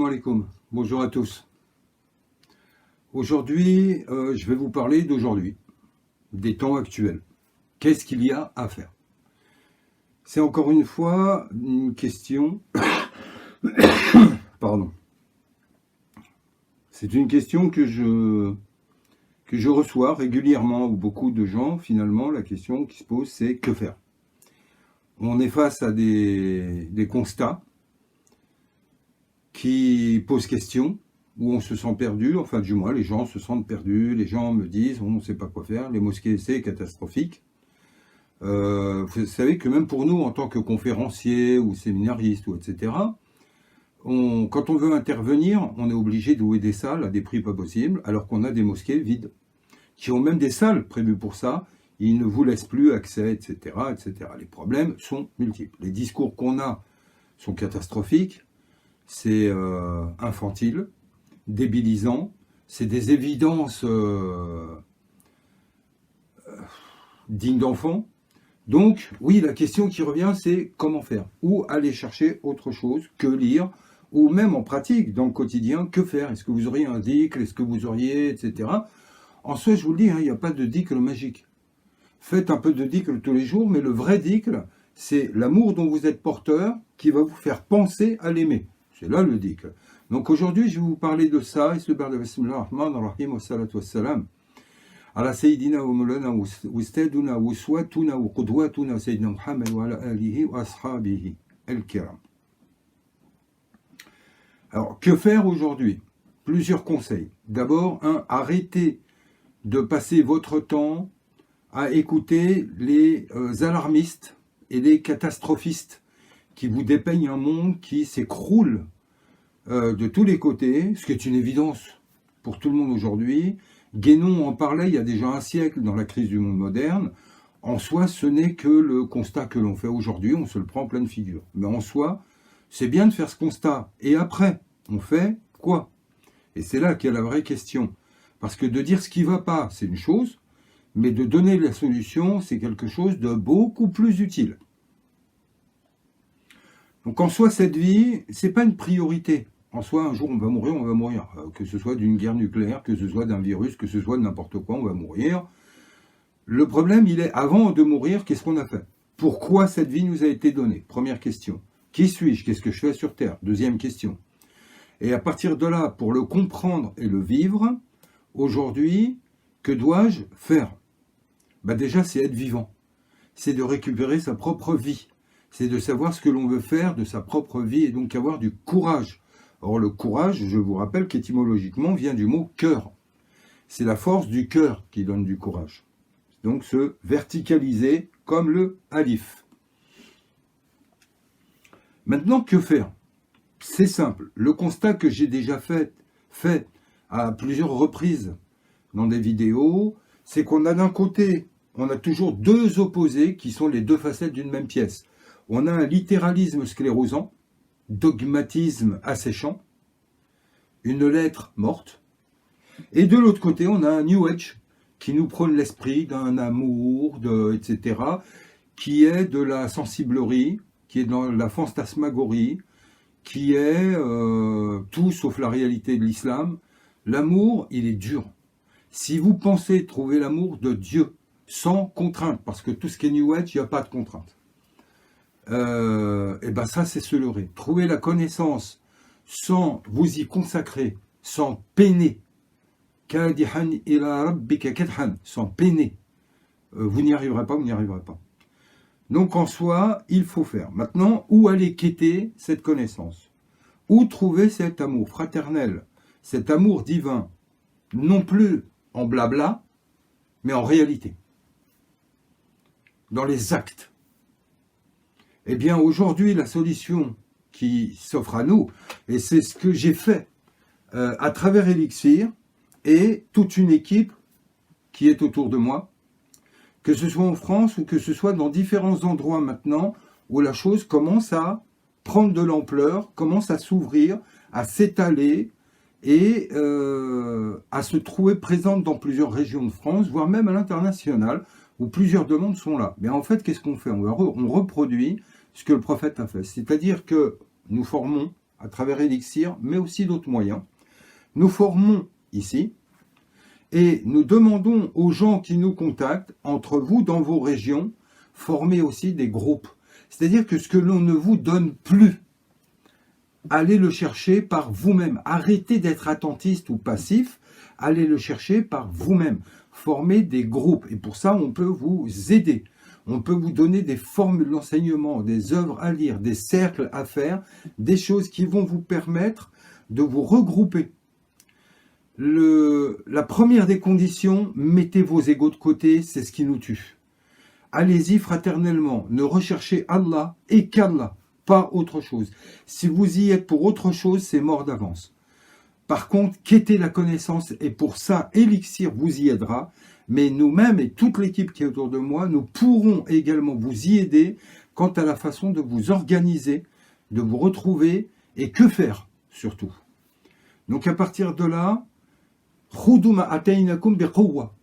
alaikum, bonjour à tous. Aujourd'hui, je vais vous parler d'aujourd'hui, des temps actuels. Qu'est-ce qu'il y a à faire? C'est encore une fois une question... Pardon. C'est une question que je reçois régulièrement, où beaucoup de gens, finalement, la question qui se pose, c'est que faire? On est face à des constats qui posent question, où on se sent perdu, enfin du moins les gens se sentent perdus, les gens me disent on ne sait pas quoi faire, les mosquées c'est catastrophique. Vous savez que même pour nous en tant que conférenciers ou séminaristes ou etc., quand on veut intervenir, on est obligé de louer des salles à des prix pas possibles, alors qu'on a des mosquées vides, qui ont même des salles prévues pour ça, ils ne vous laissent plus accès, etc., etc. Les problèmes sont multiples. Les discours qu'on a sont catastrophiques, c'est infantile, débilisant, c'est des évidences dignes d'enfants. Donc, oui, la question qui revient, c'est comment faire? Ou aller chercher autre chose que lire, ou même en pratique, dans le quotidien, que faire? Est-ce que vous auriez un dhikr? Est-ce que vous auriez, etc. En soi, je vous le dis, il n'y a pas de dhikr magique. Faites un peu de dhikr tous les jours, mais le vrai dhikr, c'est l'amour dont vous êtes porteur qui va vous faire penser à l'aimer. C'est là le dhikr. Donc aujourd'hui, je vais vous parler de ça. Bismillah ar-Rahman ar-Rahim wa salatu wa salam. Ala Sayyidina wa Mawlana wa Ustaduna wa Uswatuna wa Qudwatuna Sayyidina Muhammad wa ala alihi wa ashabihi al-kiram. Alors, que faire aujourd'hui? Plusieurs conseils. D'abord, arrêtez de passer votre temps à écouter les alarmistes et les catastrophistes qui vous dépeignent un monde qui s'écroule de tous les côtés, ce qui est une évidence pour tout le monde aujourd'hui. Guénon en parlait il y a déjà un siècle dans la crise du monde moderne. En soi, ce n'est que le constat que l'on fait aujourd'hui, on se le prend en pleine figure. Mais en soi, c'est bien de faire ce constat. Et après, on fait quoi? Et c'est là qu'il y a la vraie question. Parce que de dire ce qui ne va pas, c'est une chose, mais de donner la solution, c'est quelque chose de beaucoup plus utile. Donc en soi, cette vie, c'est pas une priorité. En soi, un jour, on va mourir. Que ce soit d'une guerre nucléaire, que ce soit d'un virus, que ce soit de n'importe quoi, on va mourir. Le problème, il est, avant de mourir, qu'est-ce qu'on a fait? Pourquoi cette vie nous a été donnée? Première question. Qui suis-je? Qu'est-ce que je fais sur Terre? Deuxième question. Et à partir de là, pour le comprendre et le vivre, aujourd'hui, que dois-je faire? Déjà, c'est être vivant. C'est de récupérer sa propre vie. C'est de savoir ce que l'on veut faire de sa propre vie et donc avoir du courage. Or, le courage, je vous rappelle qu'étymologiquement vient du mot cœur. C'est la force du cœur qui donne du courage. Donc, se verticaliser comme le alif. Maintenant, que faire? C'est simple. Le constat que j'ai déjà fait à plusieurs reprises dans des vidéos, c'est qu'on a d'un côté, on a toujours deux opposés qui sont les deux facettes d'une même pièce. On a un littéralisme sclérosant, dogmatisme asséchant, une lettre morte. Et de l'autre côté, on a un New Age qui nous prône l'esprit d'un amour, etc., qui est de la sensiblerie, qui est dans la fantasmagorie, qui est tout sauf la réalité de l'islam. L'amour, il est dur. Si vous pensez trouver l'amour de Dieu sans contrainte, parce que tout ce qui est New Age, il n'y a pas de contrainte, et ça c'est se leurrer. Trouver la connaissance sans vous y consacrer, sans peiner, sans peiner, vous n'y arriverez pas, vous n'y arriverez pas. Donc en soi, il faut faire. Maintenant, où aller quêter cette connaissance? Où trouver cet amour fraternel, cet amour divin, non plus en blabla, mais en réalité, dans les actes? Eh bien, aujourd'hui, la solution qui s'offre à nous, et c'est ce que j'ai fait à travers Elixir, et toute une équipe qui est autour de moi, que ce soit en France ou que ce soit dans différents endroits maintenant, où la chose commence à prendre de l'ampleur, commence à s'ouvrir, à s'étaler, et à se trouver présente dans plusieurs régions de France, voire même à l'international, où plusieurs demandes sont là. Mais en fait, qu'est-ce qu'on fait? On reproduit ce que le prophète a fait. C'est-à-dire que nous formons à travers Elixir, mais aussi d'autres moyens. Nous formons ici et nous demandons aux gens qui nous contactent, entre vous dans vos régions, former aussi des groupes. C'est-à-dire que ce que l'on ne vous donne plus, allez le chercher par vous-même. Arrêtez d'être attentiste ou passif, allez le chercher par vous-même. Formez des groupes et pour ça, on peut vous aider. On peut vous donner des formules d'enseignement, des œuvres à lire, des cercles à faire, des choses qui vont vous permettre de vous regrouper. La première des conditions, mettez vos égos de côté, c'est ce qui nous tue. Allez-y fraternellement, ne recherchez Allah et qu'Allah, pas autre chose. Si vous y êtes pour autre chose, c'est mort d'avance. Par contre, quêtez la connaissance et pour ça, Elixir vous y aidera. Mais nous-mêmes et toute l'équipe qui est autour de moi, nous pourrons également vous y aider quant à la façon de vous organiser, de vous retrouver et que faire surtout. Donc à partir de là,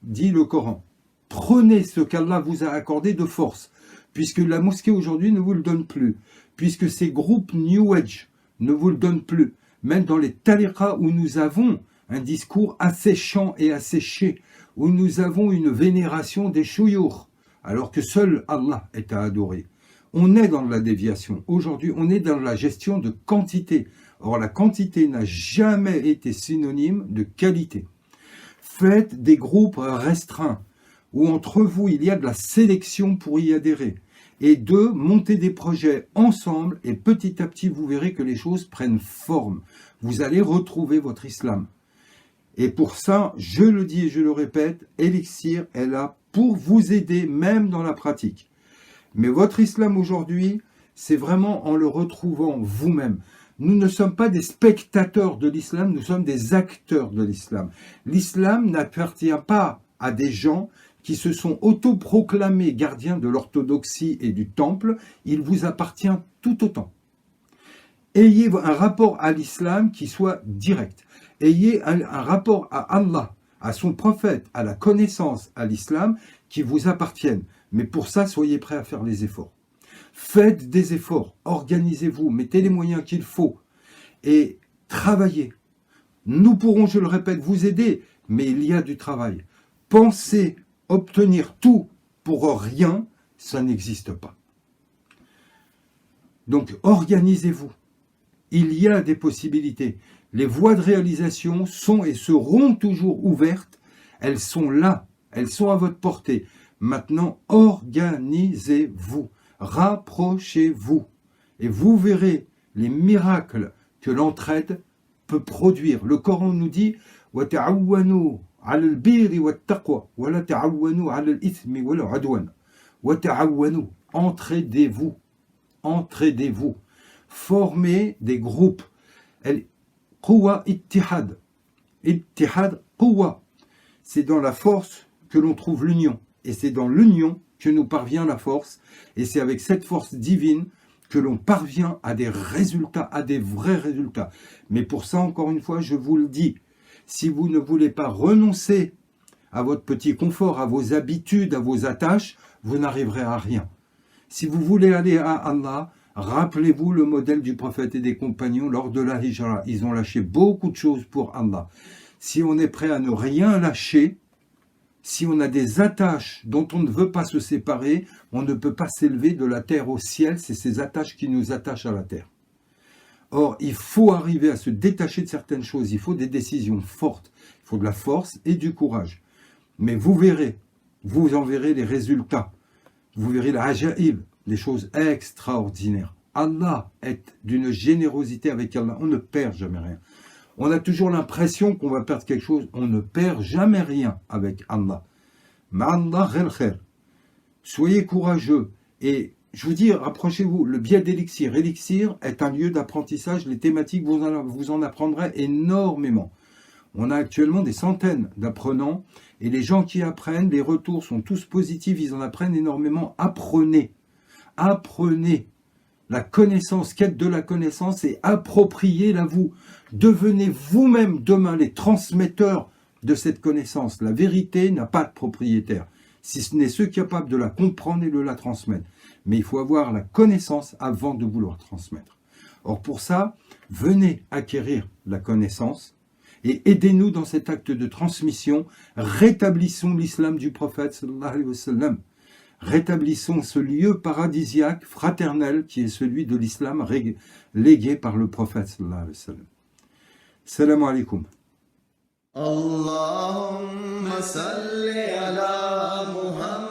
dit le Coran. Prenez ce qu'Allah vous a accordé de force, puisque la mosquée aujourd'hui ne vous le donne plus, puisque ces groupes New Age ne vous le donnent plus, même dans les tariqas où nous avons un discours asséchant et asséché, où nous avons une vénération des chouyours, alors que seul Allah est à adorer. On est dans la déviation. Aujourd'hui, on est dans la gestion de quantité. Or, la quantité n'a jamais été synonyme de qualité. Faites des groupes restreints, où entre vous, il y a de la sélection pour y adhérer. Et deux, montez des projets ensemble, et petit à petit, vous verrez que les choses prennent forme. Vous allez retrouver votre islam. Et pour ça, je le dis et je le répète, Elixir est là pour vous aider, même dans la pratique. Mais votre islam aujourd'hui, c'est vraiment en le retrouvant vous-même. Nous ne sommes pas des spectateurs de l'islam, nous sommes des acteurs de l'islam. L'islam n'appartient pas à des gens qui se sont autoproclamés gardiens de l'orthodoxie et du temple, il vous appartient tout autant. Ayez un rapport à l'islam qui soit direct. Ayez un rapport à Allah, à son prophète, à la connaissance, à l'islam, qui vous appartiennent. Mais pour ça, soyez prêts à faire les efforts. Faites des efforts, organisez-vous, mettez les moyens qu'il faut et travaillez. Nous pourrons, je le répète, vous aider, mais il y a du travail. Pensez obtenir tout pour rien, ça n'existe pas. Donc, organisez-vous. Il y a des possibilités. Les voies de réalisation sont et seront toujours ouvertes. Elles sont là. Elles sont à votre portée. Maintenant, organisez-vous. Rapprochez-vous. Et vous verrez les miracles que l'entraide peut produire. Le Coran nous dit « وَتَعَوَّنُوا عَلَى الْبِرِّ وَالتَّقْوَى وَلَا تَعَوَّنُوا عَلَى الْإِثْمِ وَالْعُدْوَانِ » وَتَعَوَّنُوا. Entraidez-vous. Entraidez-vous. Formez des groupes. Quwa ittihad. Ittihad quwa. C'est dans la force que l'on trouve l'union. Et c'est dans l'union que nous parvient la force. Et c'est avec cette force divine que l'on parvient à des résultats, à des vrais résultats. Mais pour ça, encore une fois, je vous le dis, si vous ne voulez pas renoncer à votre petit confort, à vos habitudes, à vos attaches, vous n'arriverez à rien. Si vous voulez aller à Allah, rappelez-vous le modèle du prophète et des compagnons lors de la hijra. Ils ont lâché beaucoup de choses pour Allah. Si on est prêt à ne rien lâcher, si on a des attaches dont on ne veut pas se séparer, on ne peut pas s'élever de la terre au ciel. C'est ces attaches qui nous attachent à la terre. Or, il faut arriver à se détacher de certaines choses. Il faut des décisions fortes. Il faut de la force et du courage. Mais vous verrez, vous en verrez les résultats. Vous verrez la ajaïb, des choses extraordinaires. Allah est d'une générosité avec Allah. On ne perd jamais rien. On a toujours l'impression qu'on va perdre quelque chose. On ne perd jamais rien avec Allah. Ma'Allah ghel khair. Soyez courageux. Et je vous dis, rapprochez-vous. Le biais d'Elixir. Elixir est un lieu d'apprentissage. Les thématiques, vous en apprendrez énormément. On a actuellement des centaines d'apprenants. Et les gens qui apprennent, les retours sont tous positifs. Ils en apprennent énormément. Apprenez. Apprenez. La connaissance, quête de la connaissance et appropriez-la vous. Devenez vous-même demain les transmetteurs de cette connaissance. La vérité n'a pas de propriétaire, si ce n'est ceux capables de la comprendre et de la transmettre. Mais il faut avoir la connaissance avant de vouloir transmettre. Or pour ça, venez acquérir la connaissance et aidez-nous dans cet acte de transmission. Rétablissons l'islam du prophète sallallahu alayhi wa sallam. Rétablissons ce lieu paradisiaque, fraternel, qui est celui de l'islam légué par le prophète sallallahu alayhi wa sallam. Salam alaikum. Allahumma salli ala Muhammad.